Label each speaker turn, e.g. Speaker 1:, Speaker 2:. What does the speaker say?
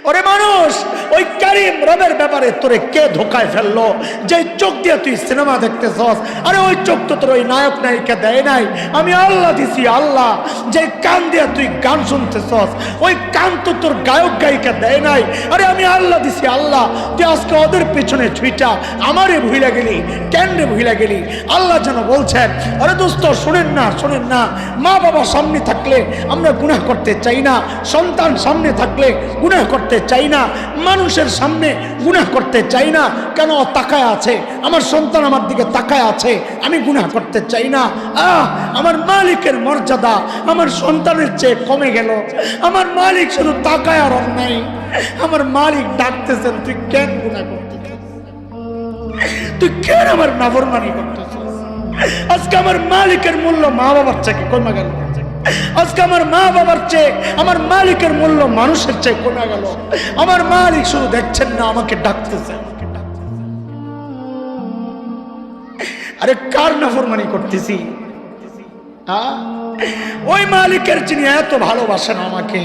Speaker 1: ওরে মানুষ, ওই কারিম রবের ব্যাপারে তোরে কে ধোকায় ফেললো? যে চোখ দিয়ে তুই সিনেমা দেখতেছস, আরে ওই চোখ তো তোর ওই নায়ক নায়িকা দেয় নাই, আমি আল্লাহ দিছি। আল্লাহ যে কান দিয়ে তুই গান শুনতেছস, ওই কান তো তোর গায়ক গায়িকা দেয় নাই, আরে আমি আল্লাহ দিছি। আল্লাহ তুই আজকে ওদের পেছনে ছুইটা আমারে ভুইলা গেলি, কেন রে ভুইলা গেলি? আল্লাহ যেন বলছেন, আরে দোস্ত শোনেন না, শোনেন না, মা বাবা সামনে থাকলে আমরা গুনাহ করতে চাই না, সন্তান সামনে থাকলে গুনাহ করতে চাই না, মানুষের সামনে গুনাহ করতে চাই না। কেন? তাকায় আছে, আমার সন্তান আমার দিকে তাকায় আছে, আমি গুনাহ করতে চাই না। আমার মালিকের মর্যাদা আমার সন্তানের চেয়ে কমে গেল। আমার মালিক শুধু তাকায় আর নাই, আমার মালিক ডাকতেছেন, তুই কেন গুনাহ করতেছিস? তুই কেন আমার নাফরমানি করতেছিস? আজকে আমার মালিকের মূল্য মা বাবার চেয়ে কমে গেল। আজকে আমার মা বাবার চেয়ে আমার মালিকের মূল্য মানুষের চেয়ে কমে গেল। আমার মালিক শুধু দেখছেন না, আমাকে ডাকতেছেন। আরে কার নাফরমানি করতেছি? ওই মালিকের যিনি এত ভালোবাসেন আমাকে।